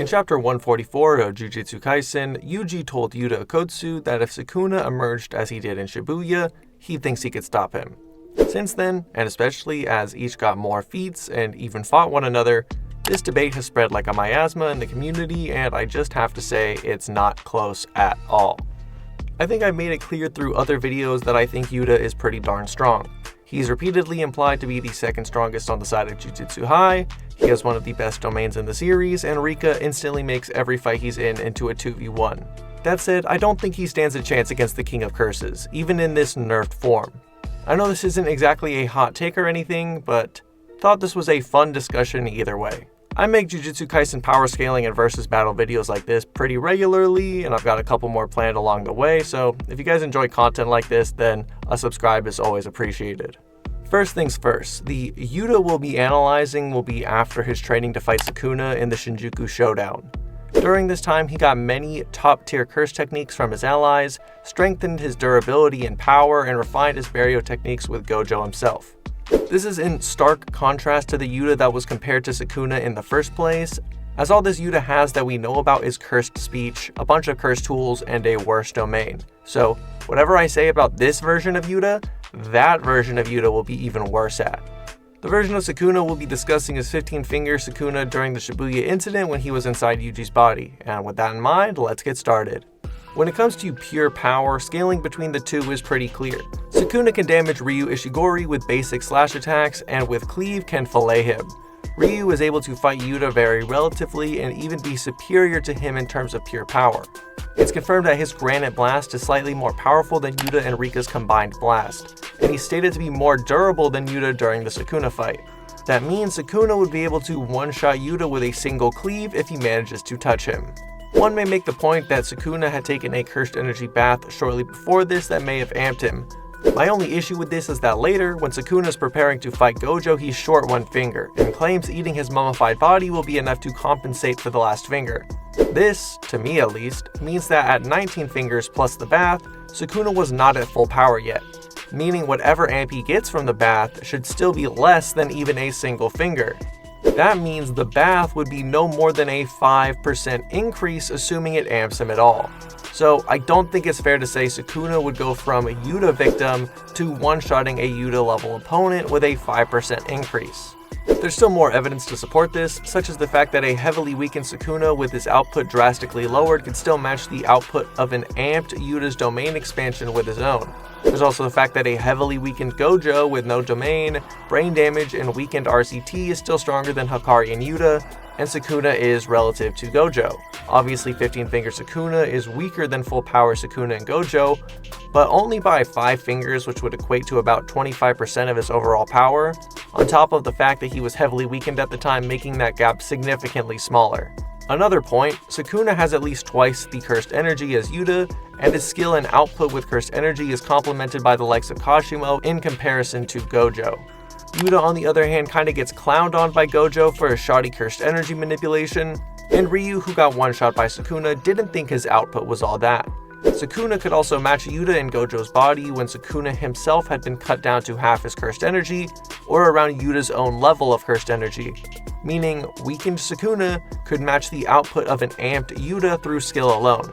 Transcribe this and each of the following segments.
In chapter 144 of Jujutsu Kaisen, Yuji told Yuta Okkotsu that if Sukuna emerged as he did in Shibuya, he thinks he could stop him. Since then, and especially as each got more feats and even fought one another, this debate has spread like a miasma in the community, and I just have to say it's not close at all. I think I've made it clear through other videos that I think Yuta is pretty darn strong. He's repeatedly implied to be the second strongest on the side of Jujutsu High, he has one of the best domains in the series, and Rika instantly makes every fight he's in into a 2v1. That said, I don't think he stands a chance against the King of Curses, even in this nerfed form. I know this isn't exactly a hot take or anything, but thought this was a fun discussion either way. I make Jujutsu Kaisen power scaling and versus battle videos like this pretty regularly, and I've got a couple more planned along the way, so if you guys enjoy content like this, then a subscribe is always appreciated. First things first, the Yuta we'll be analyzing will be after his training to fight Sukuna in the Shinjuku Showdown. During this time, he got many top-tier curse techniques from his allies, strengthened his durability and power, and refined his barrier techniques with Gojo himself. This is in stark contrast to the Yuta that was compared to Sukuna in the first place, as all this Yuta has that we know about is cursed speech, a bunch of cursed tools, and a worse domain. So whatever I say about this version of Yuta, that version of Yuta will be even worse at. The version of Sukuna we'll be discussing is 15-finger Sukuna during the Shibuya Incident when he was inside Yuji's body, and with that in mind, let's get started. When it comes to pure power, scaling between the two is pretty clear. Sukuna can damage Ryu Ishigori with basic slash attacks, and with cleave can fillet him. Ryu is able to fight Yuta very relatively and even be superior to him in terms of pure power. It's confirmed that his Granite Blast is slightly more powerful than Yuta and Rika's combined blast, and he's stated to be more durable than Yuta during the Sukuna fight. That means Sukuna would be able to one-shot Yuta with a single cleave if he manages to touch him. One may make the point that Sukuna had taken a cursed energy bath shortly before this that may have amped him. My only issue with this is that later, when Sukuna is preparing to fight Gojo, he's short one finger, and claims eating his mummified body will be enough to compensate for the last finger. This, to me at least, means that at 19 fingers plus the bath, Sukuna was not at full power yet, meaning whatever amp he gets from the bath should still be less than even a single finger. That means the bath would be no more than a 5% increase, assuming it amps him at all. So I don't think it's fair to say Sukuna would go from a Yuta victim to one-shotting a Yuta level opponent with a 5% increase. There's still more evidence to support this, such as the fact that a heavily weakened Sukuna with his output drastically lowered could still match the output of an amped Yuta's domain expansion with his own. There's also the fact that a heavily weakened Gojo with no domain, brain damage, and weakened RCT is still stronger than Hakari and Yuta, and Sukuna is relative to Gojo. Obviously 15-finger Sukuna is weaker than full power Sukuna and Gojo, but only by 5 fingers, which would equate to about 25% of his overall power, on top of the fact that he was heavily weakened at the time, making that gap significantly smaller. Another point, Sukuna has at least twice the cursed energy as Yuta, and his skill and output with cursed energy is complemented by the likes of Kashimo in comparison to Gojo. Yuta, on the other hand, kinda gets clowned on by Gojo for his shoddy cursed energy manipulation, and Ryu, who got one-shot by Sukuna, didn't think his output was all that. Sukuna could also match Yuta in Gojo's body when Sukuna himself had been cut down to half his cursed energy, or around Yuta's own level of cursed energy, meaning weakened Sukuna could match the output of an amped Yuta through skill alone.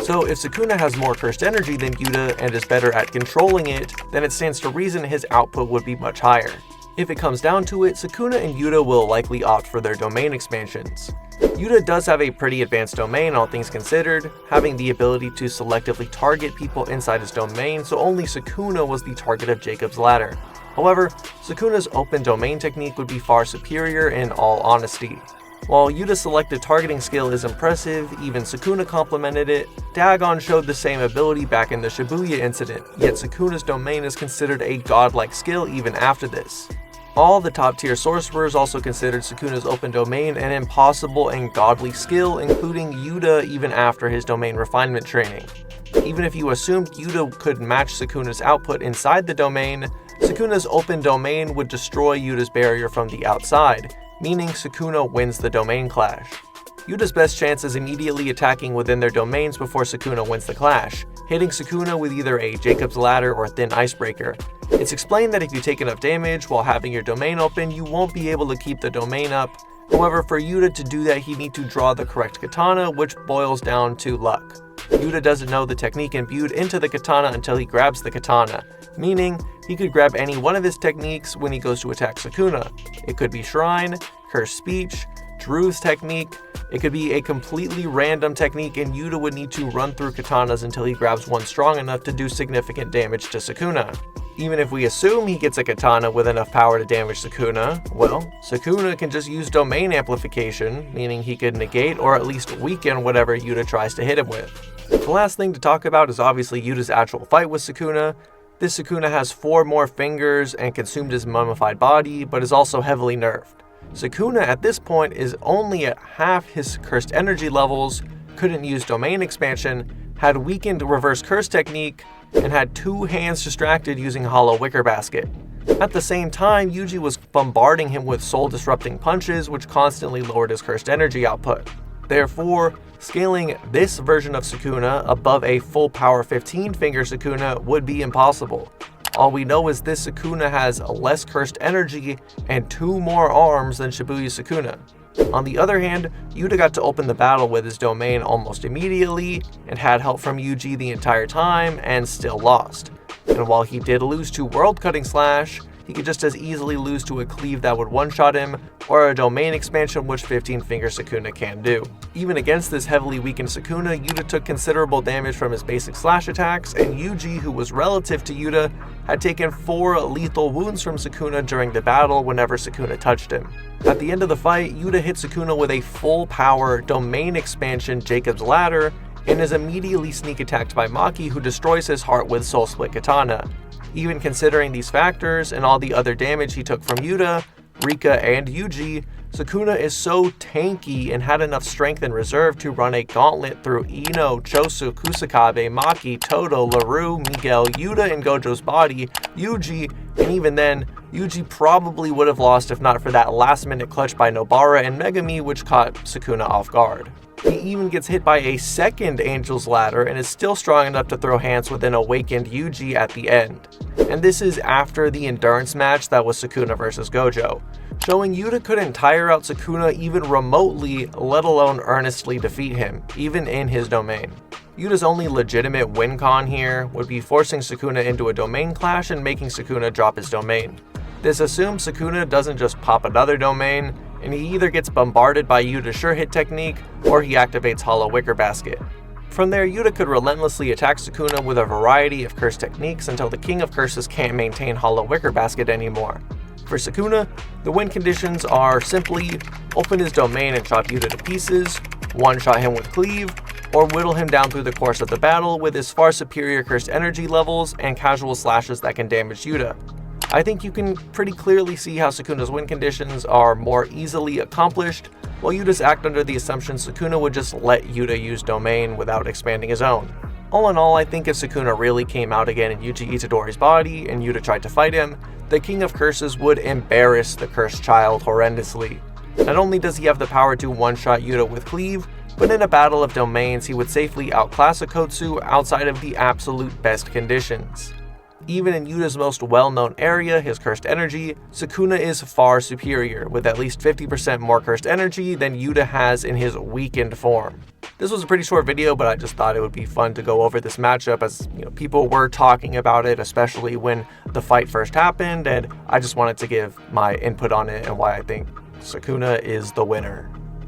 So if Sukuna has more cursed energy than Yuta and is better at controlling it, then it stands to reason his output would be much higher. If it comes down to it, Sukuna and Yuta will likely opt for their domain expansions. Yuta does have a pretty advanced domain, all things considered, having the ability to selectively target people inside his domain, so only Sukuna was the target of Jacob's Ladder. However, Sukuna's open domain technique would be far superior in all honesty. While Yuta's selective targeting skill is impressive, even Sukuna complemented it, Dagon showed the same ability back in the Shibuya Incident, yet Sukuna's domain is considered a godlike skill even after this. All the top tier sorcerers also considered Sukuna's open domain an impossible and godly skill, including Yuta even after his domain refinement training. Even if you assumed Yuta could match Sukuna's output inside the domain, Sukuna's open domain would destroy Yuta's barrier from the outside, meaning Sukuna wins the domain clash. Yuta's best chance is immediately attacking within their domains before Sukuna wins the clash, hitting Sukuna with either a Jacob's Ladder or Thin Icebreaker. It's explained that if you take enough damage while having your domain open, you won't be able to keep the domain up, However, for Yuta to do that, he'd need to draw the correct katana, which boils down to luck. Yuta doesn't know the technique imbued into the katana until he grabs the katana, meaning he could grab any one of his techniques when he goes to attack Sukuna. It could be Shrine, Cursed Speech, Drew's technique. It could be a completely random technique, and Yuta would need to run through katanas until he grabs one strong enough to do significant damage to Sukuna. Even if we assume he gets a katana with enough power to damage Sukuna, well, Sukuna can just use domain amplification, meaning he could negate or at least weaken whatever Yuta tries to hit him with. The last thing to talk about is obviously Yuta's actual fight with Sukuna. This Sukuna has 4 more fingers and consumed his mummified body, but is also heavily nerfed. Sukuna at this point is only at half his cursed energy levels, couldn't use domain expansion, had weakened reverse curse technique, and had 2 hands distracted using hollow wicker basket. At the same time, Yuji was bombarding him with soul disrupting punches, which constantly lowered his cursed energy output. Therefore, scaling this version of Sukuna above a full power 15 finger Sukuna would be impossible. All we know is this Sukuna has less cursed energy and 2 more arms than Shibuya Sukuna. On the other hand, Yuta got to open the battle with his domain almost immediately and had help from Yuji the entire time and still lost. And while he did lose to World Cutting Slash, he could just as easily lose to a cleave that would one-shot him, or a domain expansion which 15-finger Sukuna can do. Even against this heavily weakened Sukuna, Yuta took considerable damage from his basic slash attacks, and Yuji, who was relative to Yuta, had taken 4 lethal wounds from Sukuna during the battle whenever Sukuna touched him. At the end of the fight, Yuta hit Sukuna with a full power domain expansion Jacob's Ladder, and is immediately sneak attacked by Maki, who destroys his heart with Soul Split Katana. Even considering these factors and all the other damage he took from Yuta, Rika, and Yuji, Sukuna is so tanky and had enough strength in reserve to run a gauntlet through Ino, Chosu, Kusakabe, Maki, Todo, Larue, Miguel, Yuta, and Gojo's body, Yuji, and even then, Yuji probably would have lost if not for that last minute clutch by Nobara and Megami, which caught Sukuna off guard. He even gets hit by a second Angel's Ladder and is still strong enough to throw hands with an awakened Yuji at the end. And this is after the endurance match that was Sukuna versus Gojo, showing Yuta couldn't tire out Sukuna even remotely, let alone earnestly defeat him, even in his domain. Yuta's only legitimate win con here would be forcing Sukuna into a domain clash and making Sukuna drop his domain. This assumes Sukuna doesn't just pop another domain, and he either gets bombarded by Yuta's sure hit technique, or he activates Hollow Wicker Basket. From there, Yuta could relentlessly attack Sukuna with a variety of curse techniques until the King of Curses can't maintain Hollow Wicker Basket anymore. For Sukuna, the win conditions are simply open his domain and chop Yuta to pieces, one-shot him with cleave, or whittle him down through the course of the battle with his far superior cursed energy levels and casual slashes that can damage Yuta. I think you can pretty clearly see how Sukuna's win conditions are more easily accomplished, while Yuta's act under the assumption Sukuna would just let Yuta use domain without expanding his own. All in all, I think if Sukuna really came out again in Yuji Itadori's body and Yuta tried to fight him, the King of Curses would embarrass the cursed child horrendously. Not only does he have the power to one-shot Yuta with cleave, but in a battle of domains he would safely outclass Okkotsu outside of the absolute best conditions. Even in Yuta's most well-known area, his cursed energy, Sukuna is far superior, with at least 50% more cursed energy than Yuta has in his weakened form. This was a pretty short video, but I just thought it would be fun to go over this matchup as people were talking about it, especially when the fight first happened, and I just wanted to give my input on it and why I think Sukuna is the winner.